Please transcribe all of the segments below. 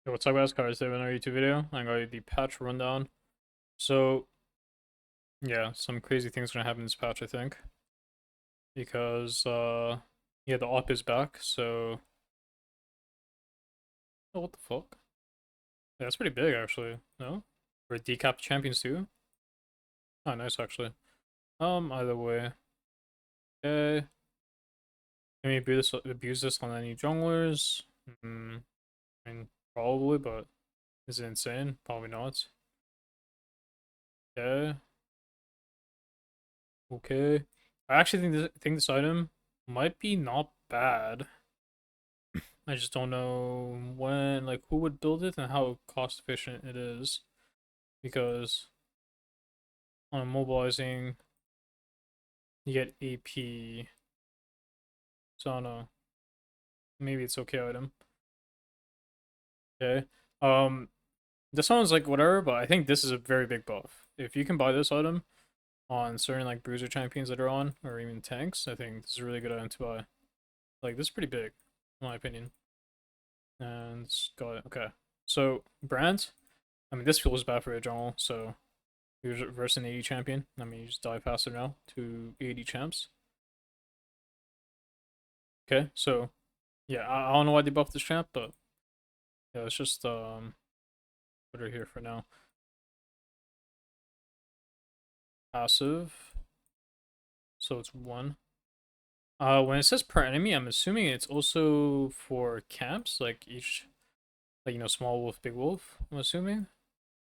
Yo, what's up guys, Kha'zix in our YouTube video. I'm going to do the patch rundown. So, yeah, some crazy things are gonna happen in this patch, I think. Because, yeah, the op is back, so... Oh, what the fuck? Yeah, that's pretty big, actually. No? For decap champions too? Oh, nice, actually. Either way. Okay. Can we abuse this on any junglers? I mean, probably, but is it insane? Probably not. Okay. Okay. I actually think this item might be not bad. I just don't know when, like, who would build it and how cost efficient it is. Because on mobilizing, you get AP. So I don't know. Maybe it's okay item. Okay. Um, this one's like whatever, but I think this is a very big buff. If you can buy this item on certain like bruiser champions that are on, or even tanks, I think this is a really good item to buy. Like, this is pretty big, in my opinion. And got it. Okay. So brand. I mean, this feels bad for a jungle, so he was versus an 80 champion. I mean, you just die faster now to 80 champs. Okay, so yeah, I don't know why they buffed this champ, but yeah, let's just put her here for now. Passive, so it's one. When it says per enemy, I'm assuming it's also for camps, like each, like small wolf, big wolf. I'm assuming.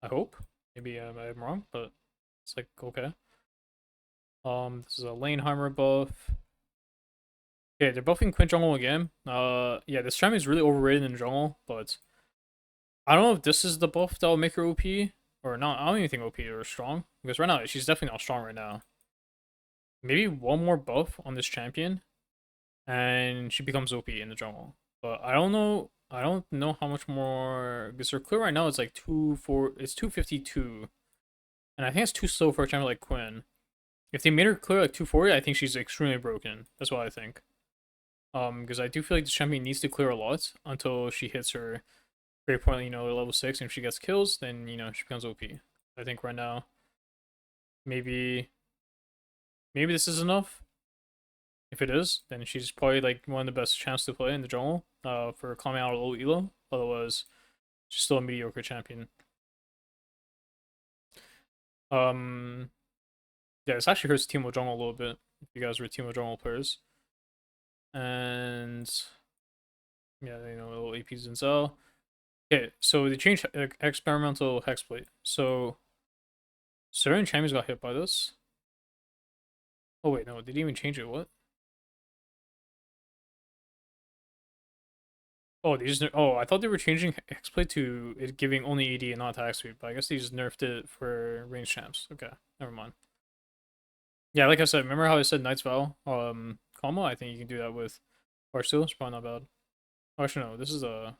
I hope. Maybe I'm wrong, but it's like okay. This is a Laneheimer buff. Yeah, they're buffing Quinn jungle again. Yeah, this champion is really overrated in jungle, but I don't know if this is the buff that will make her OP or not. I don't even think OP or strong because right now she's definitely not strong right now. Maybe one more buff on this champion and she becomes OP in the jungle. But I don't know. I don't know how much more because her clear right now is like 2 4. It's 252, and I think it's too slow for a champion like Quinn. If they made her clear like 240, I think she's extremely broken. That's what I think. Because I do feel like the champion needs to clear a lot until she hits her great point, level 6, and if she gets kills, then, she becomes OP. I think right now, maybe this is enough. If it is, then she's probably like one of the best champs to play in the jungle, for calming out a low elo. Otherwise, she's still a mediocre champion. Um, yeah, this actually hurts Teemo jungle a little bit, if you guys were Teemo jungle players. And, yeah, little APs and so. Okay, so they changed experimental hexblade. So certain champions got hit by this. Oh wait, no, they didn't even change it. What? Oh, they just oh, I thought they were changing hexblade to it giving only AD and not attack speed, but I guess they just nerfed it for range champs. Okay, never mind. Yeah, like I said, remember how I said Knight's Vow combo? I think you can do that with Barstool. It's probably not bad. Oh, actually no, this is a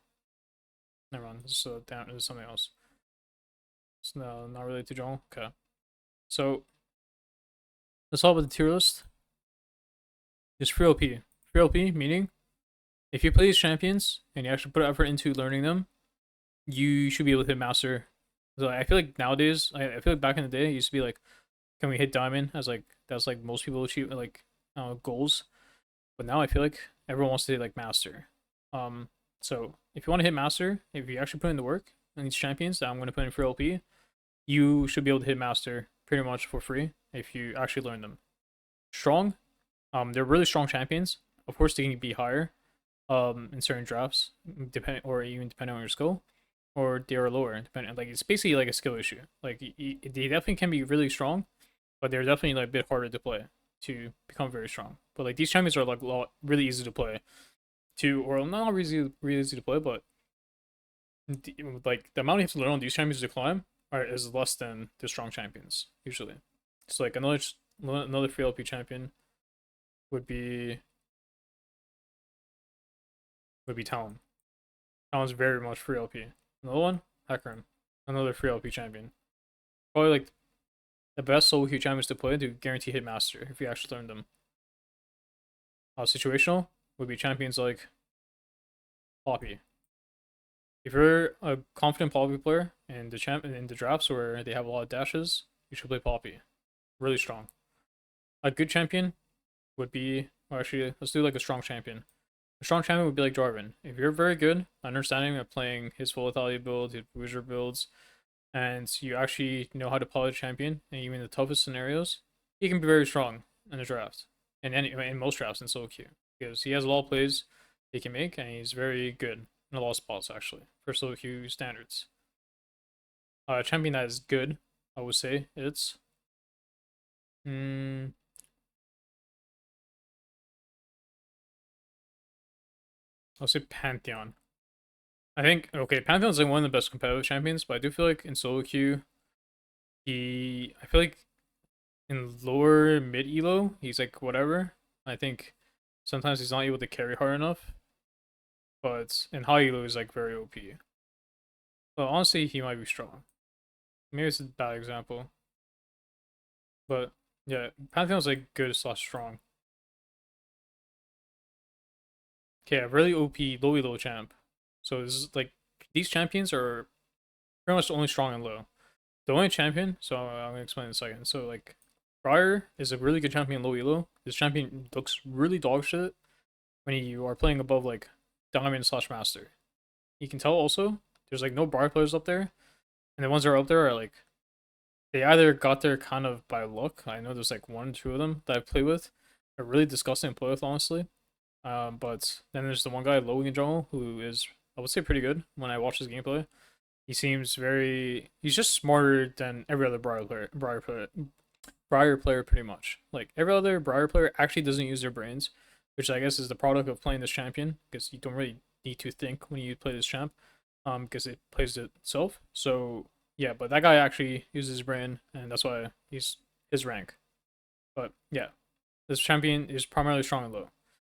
never mind. This is damn, this is something else. It's no, not related to jungle. Okay, so let's all with the tier list. Just free OP. Free OP meaning if you play these champions and you actually put effort into learning them, you should be able to hit master. So I feel like nowadays, I feel like back in the day, it used to be like, can we hit diamond? As like that's like most people achieve like goals. But now I feel like everyone wants to hit like master. Um, so if you want to hit master, if you actually put in the work on these champions that I'm going to put in for LP, you should be able to hit master pretty much for free if you actually learn them. Strong, they're really strong champions. Of course, they can be higher, in certain drafts, depending or even depending on your skill, or they are lower depending. Like it's basically like a skill issue. Like they definitely can be really strong, but they're definitely like a bit harder to play to become very strong. But like these champions are like really easy to play, to or not really easy to play, but like the amount you have to learn on these champions to climb is less than the strong champions usually. It's like another free LP champion would be Talon. Talon's very much free LP. Another one, Hecarim, another free LP champion. Probably like the best solo queue champions to play to guarantee hit master if you actually learn them. Situational would be champions like Poppy. If you're a confident Poppy player in the drafts where they have a lot of dashes, you should play Poppy. Really strong. A good champion would be, or actually, let's do like a strong champion. A strong champion would be like Jarvan. If you're very good, understanding of playing his full lethality build, his wizard builds, and you actually know how to play a champion, and even in the toughest scenarios, he can be very strong in a draft, in most drafts in solo queue, because he has a lot of plays he can make, and he's very good in a lot of spots actually for solo queue standards. A champion that is good, I would say it's mm, I'll say Pantheon. I think okay, Pantheon's like one of the best competitive champions, but I do feel like in solo queue, I feel like in lower mid elo, he's like whatever. I think sometimes he's not able to carry hard enough, but in high elo he's like very OP. But honestly, he might be strong. Maybe it's a bad example, but yeah, Pantheon's like good slash strong. Okay, a really OP low elo champ. So this is like these champions are pretty much only strong and low. The only champion, so I'm gonna explain in a second. So like Briar is a really good champion low elo. This champion looks really dog shit when you are playing above like Diamond slash Master. You can tell also there's like no Briar players up there, and the ones that are up there are like they either got there kind of by luck. I know there's like one or two of them that I play with. They're really disgusting to play with, honestly. But then there's the one guy, Logan in jungle, who is I would say pretty good when I watch his gameplay. He seems very he's just smarter than every other Briar player pretty much. Like every other Briar player actually doesn't use their brains, which I guess is the product of playing this champion, because you don't really need to think when you play this champ, because it plays itself. So yeah, but that guy actually uses his brain, and that's why he's his rank. But yeah, this champion is primarily strong and low.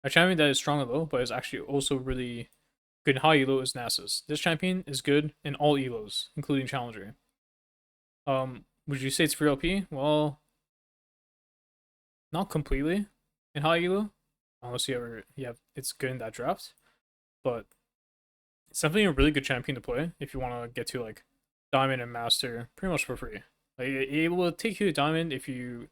A champion that is strong and low, but is actually also really good in high elo is Nasus. This champion is good in all elos, including Challenger. Would you say it's free LP? Well, not completely in high elo, unless you have it's good in that draft. But it's definitely a really good champion to play if you want to get to like Diamond and Master pretty much for free. Like it will take you to Diamond if you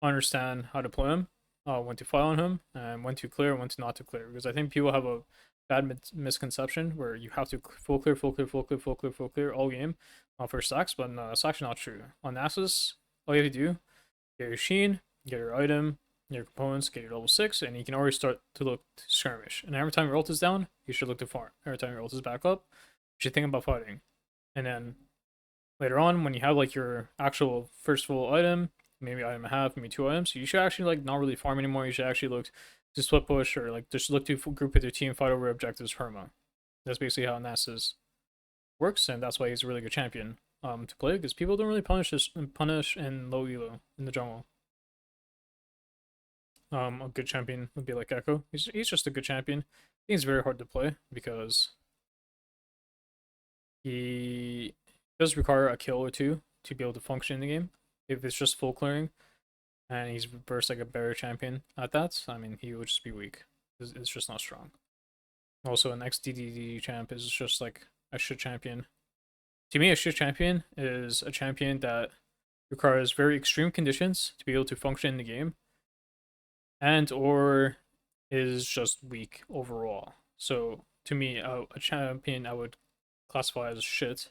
understand how to play him, when to fight on him, and when to clear and when to not to clear. Because I think people have a bad misconception where you have to full clear, full clear, full clear, full clear, full clear all game for stacks, but no, that's actually not true. On Nasus, all you have to do get your Sheen, get your item, your components, get your level 6, and you can already start to look to skirmish. And every time your ult is down, you should look to farm. Every time your ult is back up, you should think about fighting. And then later on, when you have like your actual first full item, maybe item and a half, maybe 2 items, you should actually like not really farm anymore. You should actually look to split push or like just look to group with your team, fight over objectives perma. That's basically how Nasus works, and that's why he's a really good champion to play, because people don't really punish in low elo in the jungle. A good champion would be like Echo. He's just a good champion. He's very hard to play because he does require a kill or two to be able to function in the game. If it's just full clearing and he's versed like a better champion at that, I mean, he would just be weak. It's just not strong. Also, an XDDD champ is just like a shit champion. To me, a shit champion is a champion that requires very extreme conditions to be able to function in the game, and or is just weak overall. So to me, a champion I would classify as shit,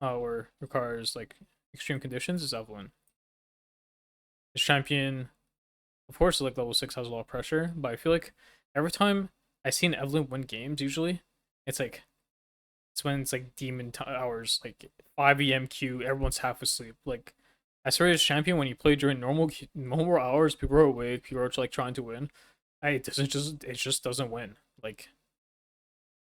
or requires like extreme conditions is Evelyn. This champion, of course, like level 6 has a lot of pressure, but I feel like every time I see an Evelyn win games, usually it's like it's when it's like demon hours, like 5 a.m. Q, everyone's half asleep. Like I swear, this champion when you play during normal hours, people are awake, people are like trying to win. It just doesn't win. Like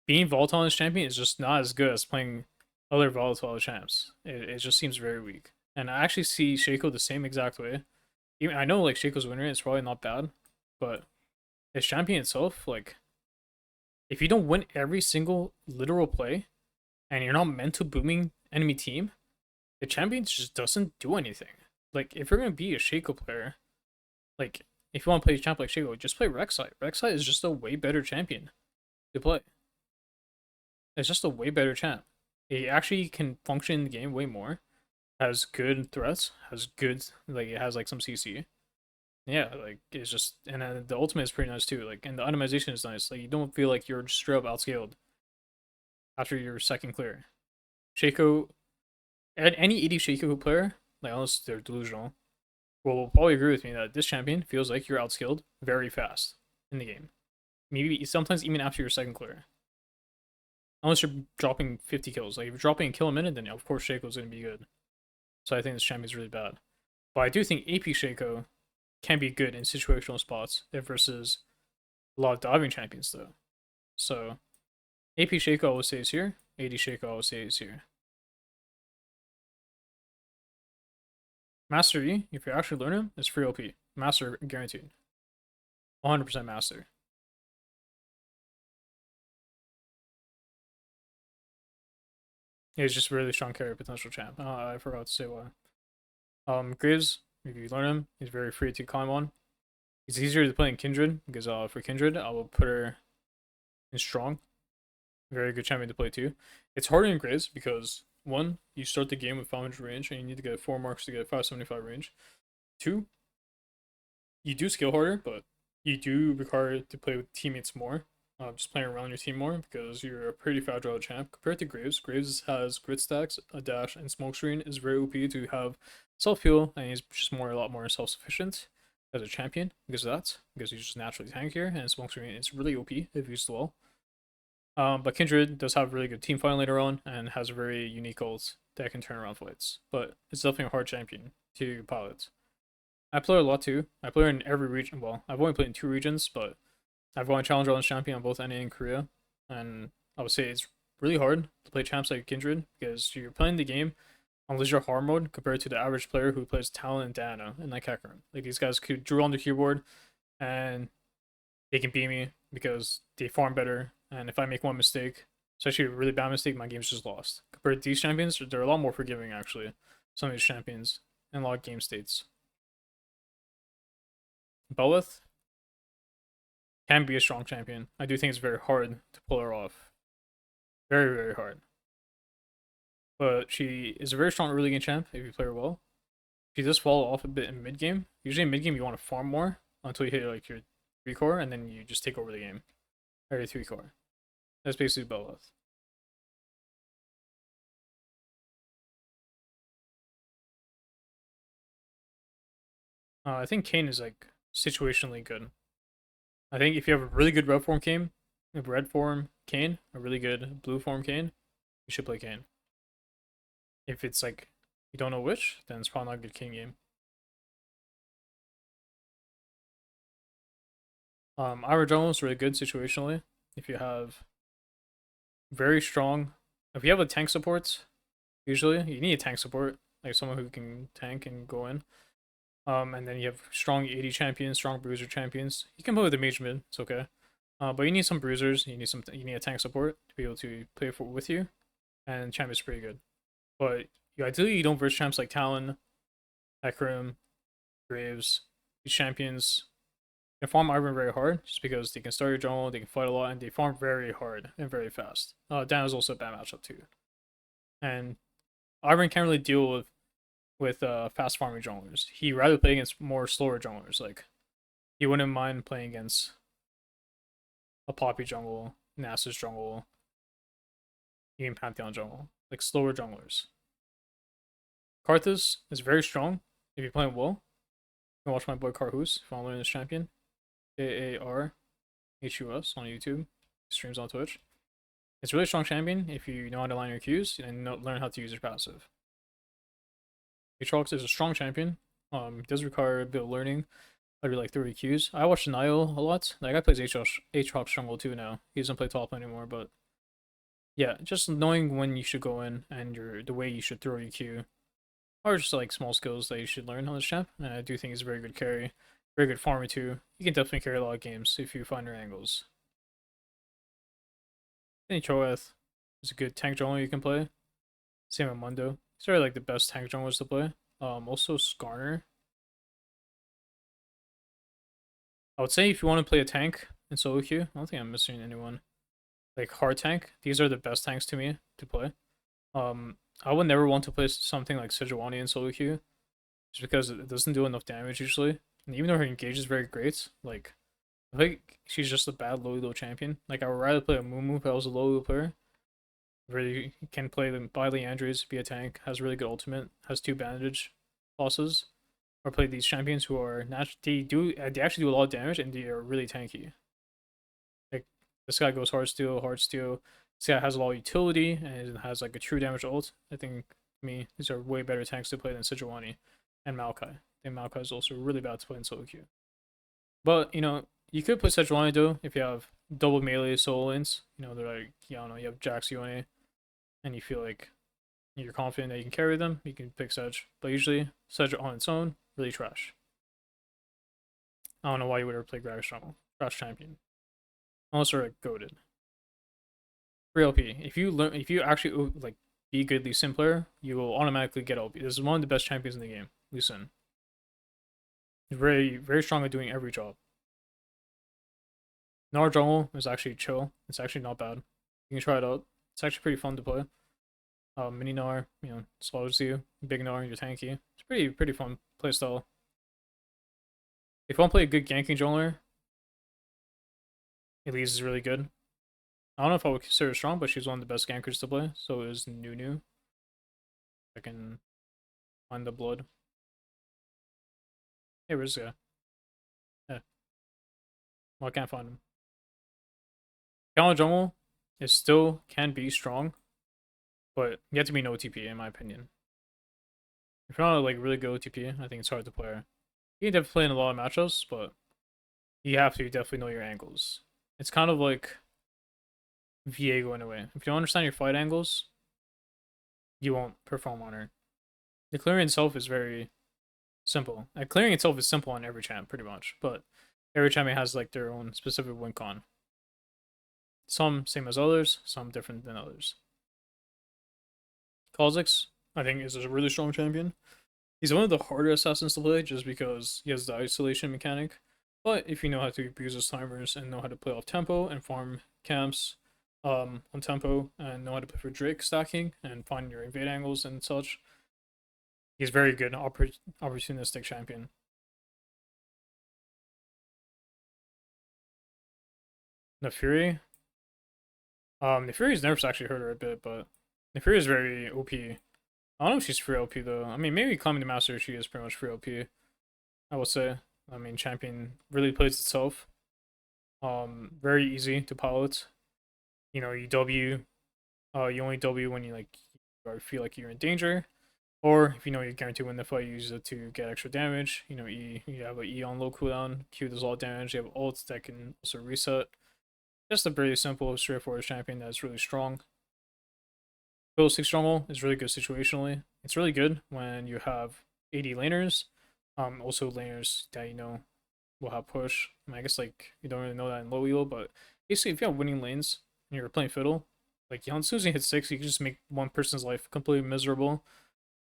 being volatile in this champion is just not as good as playing other volatile champs. It just seems very weak. And I actually see Shaco the same exact way. Even I know like Shaco's win rate is probably not bad, but his champion itself, like if you don't win every single literal play and you're not mental booming enemy team, the champion just doesn't do anything. Like if you're gonna be a Shaco player, like if you want to play a champ like Shaco, just play Rek'Sai. Rek'Sai is just a way better champion to play. It's just a way better champ. It actually can function in the game way more. Has good threats. Has good like it has like some CC. Yeah, like it's just and the ultimate is pretty nice too. Like and the itemization is nice. Like you don't feel like you're straight up outscaled after your second clear. Shaco, any 80 Shaco player, like unless they're delusional, will probably agree with me that this champion feels like you're outskilled very fast in the game. Maybe sometimes even after your second clear. Unless you're dropping 50 kills. Like if you're dropping a kill a minute, then of course Shaco's gonna be good. So I think this champion's really bad. But I do think AP Shaco can be good in situational spots versus a lot of diving champions though. So AP Shaco I would say is here. AD Shaco I would say is here. Master E, if you actually learn him, is free OP. Master guaranteed. 100% master. He's just really strong carry potential champ. I forgot to say why. Graves, if you learn him, he's very free to climb on. It's easier to play in Kindred because for Kindred, I will put her in strong. Very good champion to play too. It's harder in Graves because one, you start the game with 500 range and you need to get 4 marks to get 575 range. Two, you do scale harder, but you do require to play with teammates more. Just playing around your team more because you're a pretty fragile champ compared to Graves. Graves has grit stacks, a dash, and smokescreen is very OP to have self heal, and he's just a lot more self sufficient as a champion because of that. Because he's just naturally tankier, and smokescreen is really OP if used well. But Kindred does have really good team fight later on and has a very unique ult that can turn around fights. But it's definitely a hard champion to pilot. I play her a lot too. I play her in every region. Well, I've only played in 2 regions, but I've won Challenger on Champion on both NA and Korea. And I would say it's really hard to play champs like Kindred because you're playing the game on leisure hard mode compared to the average player who plays Talon and Diana in like Hecarim. Like these guys could draw on the keyboard and they can beat me because they farm better. And if I make one mistake, especially a really bad mistake, my game's just lost. Compared to these champions, they're a lot more forgiving actually. Some of these champions in a lot of game states. Belith can be a strong champion. I do think it's very hard to pull her off. Very, very hard. But she is a very strong early game champ if you play her well. She does fall off a bit in mid game. Usually in mid game you want to farm more until you hit like your 3 core and then you just take over the game. Or your 3 core. That's basically Belith. I think Kane is like situationally good. I think if you have a really good red form Kane, a really good blue form Kane, you should play Kane. If it's like you don't know which, then it's probably not a good Kane game. Ira Jungle is really good situationally. If you have very strong, if you have a tank support, usually you need a tank support, like someone who can tank and go in. And then you have strong AD champions, strong bruiser champions. You can play with the mage mid, it's okay. But you need some bruisers. You need a tank support to be able to play with you, and champ is pretty good. But ideally you don't verse champs like Talon, Hecarim, Graves. These champions can farm Iron very hard just because they can start your jungle, they can fight a lot, and they farm very hard and very fast. Dan is also a bad matchup too, and Iron can't really deal with fast farming junglers. He rather play against more slower junglers. Like he wouldn't mind playing against a Poppy jungle, Nasus jungle, even Pantheon jungle, like slower junglers. Karthus is very strong if you're playing well. You can watch my boy Carhus if you want to learn this champion. Kaarhus on YouTube. He streams on Twitch. It's a really strong champion if you know how to line your Qs and learn how to use your passive. Aatrox is a strong champion. It does require a bit of learning. I'd be like 30 Qs. I watch Niall a lot. That guy plays Aatrox jungle too now. He doesn't play top anymore, but yeah, just knowing when you should go in and the way you should throw your Q are just like small skills that you should learn on this champ. And I do think he's a very good carry, very good farmer too. You can definitely carry a lot of games if you find your angles. Then Cho'Gath is a good tank jungle you can play. Same with Mundo. These are like the best tank junglers to play. Also Skarner. I would say if you want to play a tank in solo queue, I don't think I'm missing anyone. like hard tank. These are the best tanks to me to play. I would never want to play something like Sejuani in solo queue, just because it doesn't do enough damage usually. And even though her engage is very great, like I think she's just a bad low elo champion. Like I would rather play a Mumu if I was a low elo player. Really can play them by Leandres, be a tank, has really good ultimate, has 2 bandage losses. Or play these champions who are they actually do a lot of damage and they are really tanky. Like this guy goes hard steel. This guy has a lot of utility and has like a true damage ult. I think these are way better tanks to play than Sejuani and Maokai. I think Maokai is also really bad to play in solo queue. But you could put Sejuani though if you have double melee solo lanes. They're like I don't know, you have Jax Yone and you feel like you're confident that you can carry them, you can pick Sedge. But usually Sedge on its own, really trash. I don't know why you would ever play Gragas Jungle. Trash champion. Unless they're like goated. Free LP. If you actually like be a good Lee Sin player, you will automatically get LP. This is one of the best champions in the game. Lee Sin. He's very, very strong at doing every job. Gnar Jungle is actually chill. It's actually not bad. You can try it out. It's actually pretty fun to play. Mini Gnar, slows you. Big Gnar, you're tanky. It's pretty fun playstyle. If you want to play a good ganking jungler, Elise is really good. I don't know if I would consider her strong, but she's one of the best gankers to play. So is Nunu. I can find the blood. Hey, where's this guy? Yeah. Well, I can't find him. Gala Jungle still can be strong, but you have to be no OTP in my opinion. If you're not like really good OTP, I think it's hard to play her. You can definitely play in a lot of matchups, but you have to definitely know your angles. It's kind of like Viego in a way. If you don't understand your fight angles, you won't perform on her. The clearing itself is very simple. Clearing itself is simple on every champ, pretty much, but every champion has like their own specific win con. Some same as others, some different than others. Kha'Zix, I think, is a really strong champion. He's one of the harder assassins to play just because he has the isolation mechanic. But if you know how to abuse his timers and know how to play off tempo and farm camps on tempo and know how to play for Drake stacking and find your invade angles and such, he's very good opportunistic champion. Nefiri. Nefiri's nerfs actually hurt her a bit, but Nefiri is very OP. I don't know if she's free LP though. I mean, maybe Climbing the Master, she is pretty much free LP. I would say. I mean, champion really plays itself. Very easy to pilot. You W. You only W when you like or feel like you're in danger, or if you know you're guaranteed to win the fight, you use it to get extra damage. E. You have a E on low cooldown. Q does all damage. You have ults that can also reset. Just a pretty simple, straightforward champion that's really strong. Build 6 Jungle is really good situationally. It's really good when you have AD laners. Also laners that will have push. I guess like you don't really know that in low elo, but basically if you have winning lanes and you're playing fiddle, like as soon as you hit 6, you can just make one person's life completely miserable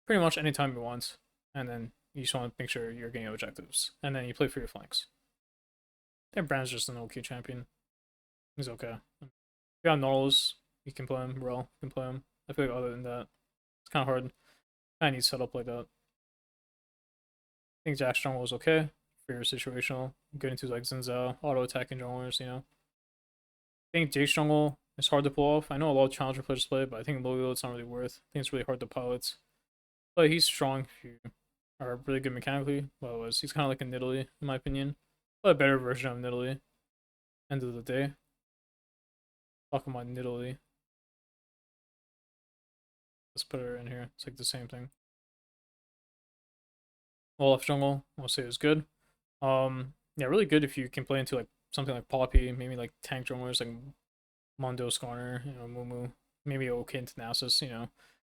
pretty much anytime you want. And then you just want to make sure you're getting objectives. And then you play for your flanks. I think Brand's just an okay champion. He's okay. If you have Norls, you can play him. Rel, you can play him. I feel like other than that, it's kind of hard. I need setup like that. I think Jack's jungle is okay for your situational. Good into like Zinzao, auto attacking junglers, I think Jake's jungle is hard to pull off. I know a lot of challenger players play it, but I think low elo it's not really worth. I think it's really hard to pilot. But he's strong if you are really good mechanically. Well, he's kind of like a Nidalee, in my opinion. But a better version of Nidalee. End of the day. Talking about Nidalee. Let's put her in here. It's like the same thing. Olaf jungle, I'll say is good. Yeah, really good if you can play into like something like Poppy, maybe like tank junglers like Mondo Skarner, Mumu, maybe okay into Nasus, You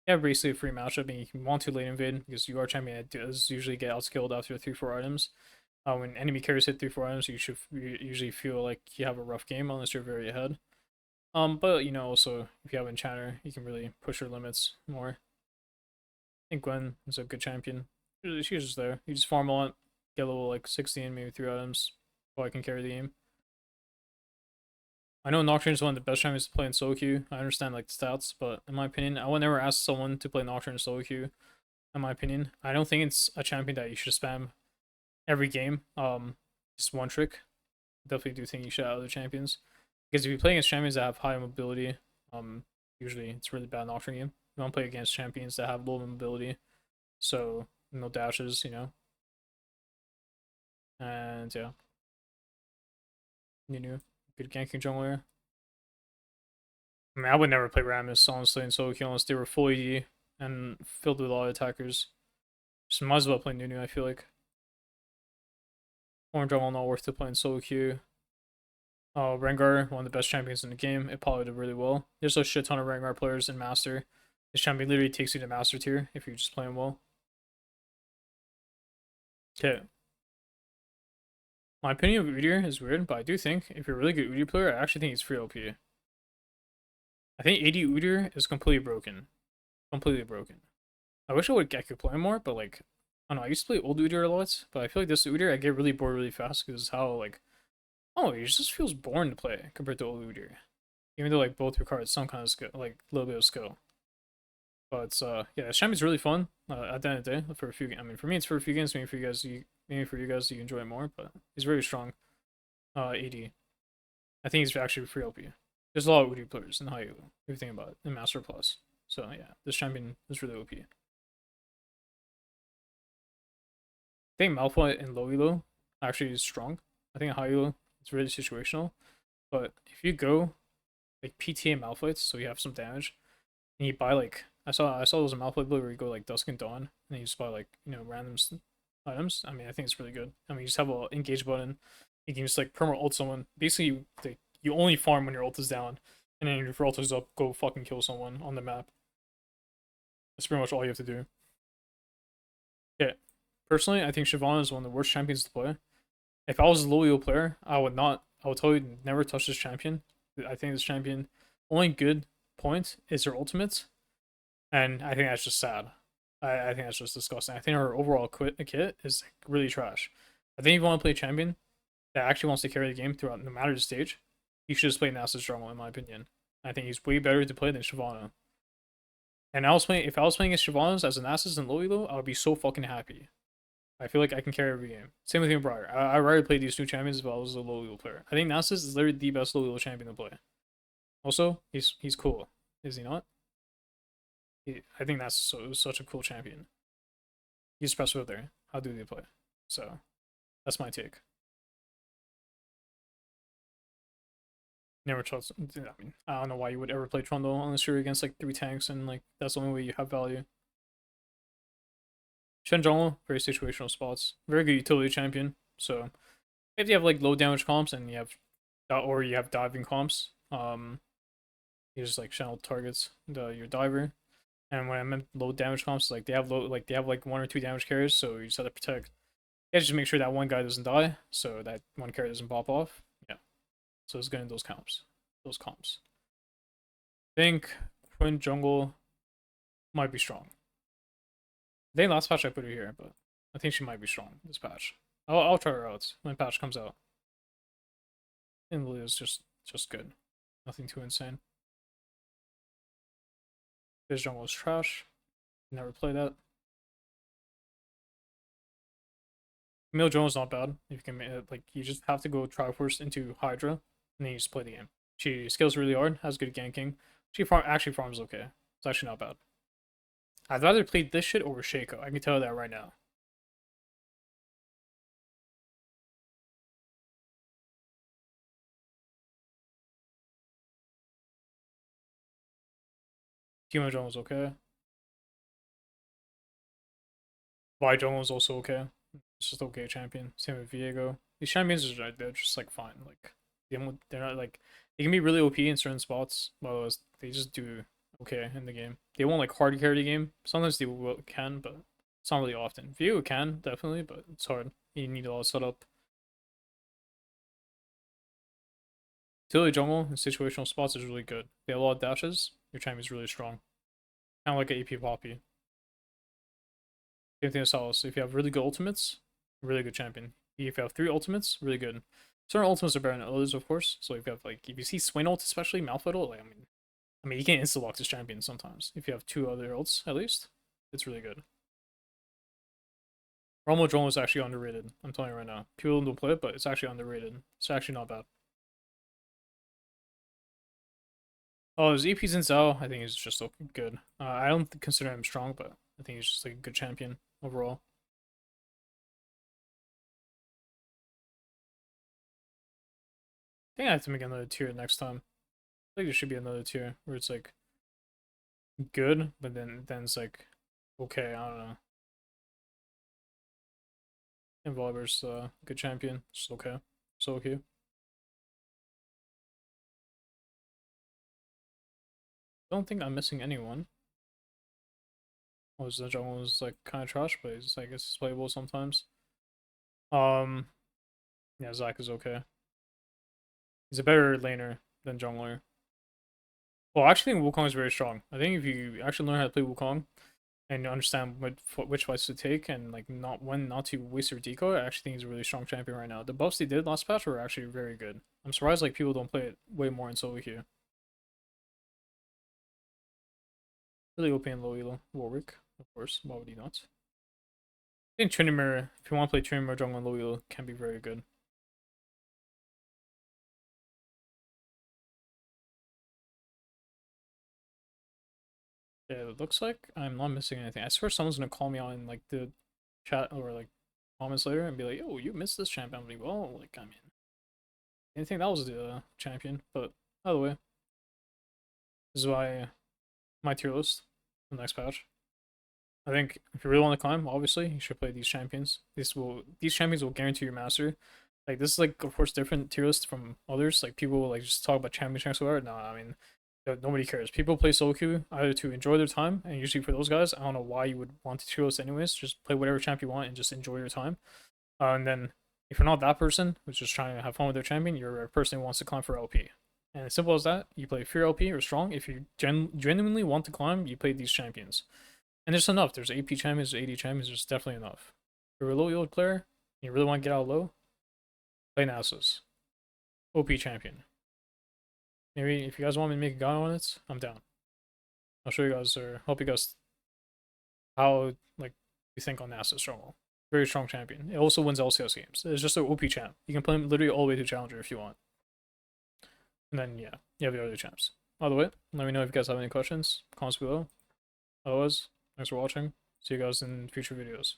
have basically a free matchup and you want to late invade because you are champion that does usually get outskilled after 3-4 items. When enemy carries hit 3-4 items, you should usually feel like you have a rough game unless you're very ahead. But also if you have Enchanter, you can really push your limits more. I think Gwen is a good champion. She's just there. You just farm a lot, get level like 16, maybe 3 items, so I can carry the game. I know Nocturne is one of the best champions to play in solo queue. I understand like the stats, but in my opinion, I would never ask someone to play Nocturne in solo queue. In my opinion, I don't think it's a champion that you should spam every game. Just one trick. Definitely do think you should have other champions because if you play against champions that have high mobility, usually it's really bad Nocturne game. You want to play against champions that have low mobility, so no dashes, you know. And yeah, good ganking jungler. I mean, I would never play Rammus, honestly, in solo queue unless they were full AD and filled with a lot of attackers. Just might as well play Nunu, I feel like. Orange jungle not worth to play in solo queue. Rengar, one of the best champions in the game. It probably did really well. There's a shit ton of Rengar players in Master. This champion literally takes you to Master tier if you're just playing well. Okay. My opinion of Udyr is weird, but I do think if you're a really good Udyr player, I actually think he's free OP. I think AD Udyr is completely broken. Completely broken. I wish I could play more, but like, I don't know, I used to play old Udyr a lot, but I feel like this Udyr, I get really bored really fast because how, like, oh, it just feels boring to play compared to old Udyr. Even though, like, both require some kind of skill, like, a little bit of skill. But, yeah, this champion's really fun at the end of the day for a few games. I mean, for me, it's for a few games, maybe for you guys, you enjoy it more, but he's very strong. AD. I think he's actually free LP. There's a lot of Udyr players in high elo, if you think about it, in Master Plus. So, yeah, this champion is really OP. I think Malphite in low elo actually is strong. I think high elo it's really situational. But if you go like PTA Malphites, so you have some damage, and you buy like I saw those Malphite build where you go like Dusk and Dawn, and you just buy like random items. I mean, I think it's really good. I mean, you just have a engage button. You can just like perma ult someone. Basically, you only farm when your ult is down, and then if your ult is up, go fucking kill someone on the map. That's pretty much all you have to do. Yeah, personally, I think Shyvana is one of the worst champions to play. If I was a low elo player, I would not. I would tell you never touch this champion. I think this champion only good point is her ultimate, and I think that's just sad. I think that's just disgusting. I think her overall kit is like, really trash. I think if you want to play a champion that actually wants to carry the game throughout no matter the stage, you should just play Nasus jungle in my opinion. I think he's way better to play than Shyvana. And if I was playing against Shyvana's as an Nasus and low elo, I would be so fucking happy. I feel like I can carry every game. Same with Briar. I rather play these two champions if I was a low elo player. I think Nasus is literally the best low elo champion to play. Also, he's cool, is he not? I think that's such a cool champion. He's special there. How do they play? So that's my take. Never trust. I mean, I don't know why you would ever play Trundle unless you're against like 3 tanks and like that's the only way you have value. Shen Jungle, very situational spots. Very good utility champion. So if you have like low damage comps and you have diving comps, you just like channel targets your diver. And when I meant low damage comps, like they have like 1 or 2 damage carries, so you just have to protect. You have to just make sure that one guy doesn't die, so that one carry doesn't pop off. Yeah. So it's good in those comps. I think Quinn Jungle might be strong. I think last patch I put her here, but I think she might be strong this patch. I'll try her out when patch comes out. And Lily is just good. Nothing too insane. This jungle is trash. Never play that. Camille Jones not bad. If you can like you just have to go Triforce into Hydra and then you just play the game. She scales really hard, has good ganking. She actually farms okay. It's actually not bad. I'd rather play this shit over Shaco. I can tell you that right now. Timo Jones was okay. Vi Jones was also okay. It's just okay champion. Same with Viego. These champions they're just like fine. Like they're not like they can be really OP in certain spots, but they just do okay in the game. They won't like hard carry the game. Sometimes they can, but it's not really often. Viego can definitely, but it's hard. You need a lot of setup. Utility jungle in situational spots is really good. They have a lot of dashes. Your champion's really strong. Kind of like an AP Poppy. Same thing as Salas. If you have really good ultimates, really good champion. If you have 3 ultimates, really good. Certain ultimates are better than others, of course. So if you have like if you see Swain ult, especially Malphite, like I mean you can insta lock this champion sometimes if you have two other ults at least. It's really good. Romo Drone was actually underrated. I'm telling you right now. People don't play it, but it's actually underrated. It's actually not bad. Oh, his EP's in Zhao. I think he's just looking good. I don't consider him strong, but I think he's just like a good champion overall. I think I have to make another tier next time. I think there should be another tier where it's like good, but then it's like okay. I don't know. Involver's good champion. Just okay. So okay. Don't think I'm missing anyone. Was the jungle was like kind of trash, but it's I guess it's playable sometimes. Um, yeah, Zach is okay. He's a better laner than jungler. Well, I actually think Wukong is very strong. I think if you actually learn how to play Wukong and understand which fights to take and like not to waste your decoy, I actually think he's a really strong champion right now. The buffs they did last patch were actually very good. I'm surprised like people don't play it way more in solo queue. Really OP in low elo. Warwick, of course. Why would he not? I think Tryndamere, if you want to play Tryndamere jungle and low elo, can be very good. Yeah, it looks like I'm not missing anything. I swear someone's gonna call me out in like the chat or like comments later and be like, "Oh, you missed this champion." I'm like, "Well, like I mean, I didn't think that was the champion." But either way, this is my tier list. The next patch. I think if you really want to climb, obviously you should play these champions. These champions will guarantee your master. Like this is like of course different tier list from others. Like people will like just talk about champions or whatever. No, I mean nobody cares. People play solo queue either to enjoy their time, and usually for those guys, I don't know why you would want to tier list anyways. Just play whatever champ you want and just enjoy your time. And then if you're not that person who's just trying to have fun with their champion, you're a person who wants to climb for LP. And as simple as that, you play Fear LP or Strong. If you genuinely want to climb, you play these champions. And there's enough. There's AP champions, there's AD champions, there's definitely enough. If you're a low yield player, and you really want to get out low, play Nasus. OP champion. Maybe if you guys want me to make a guide on it, I'm down. I'll show you guys or help you guys how like you think on Nasus strong. Very strong champion. It also wins LCS games. It's just an OP champ. You can play him literally all the way to Challenger if you want. And then yeah, you have the other champs. By the way, let me know if you guys have any questions. Comments below. Otherwise, thanks for watching. See you guys in future videos.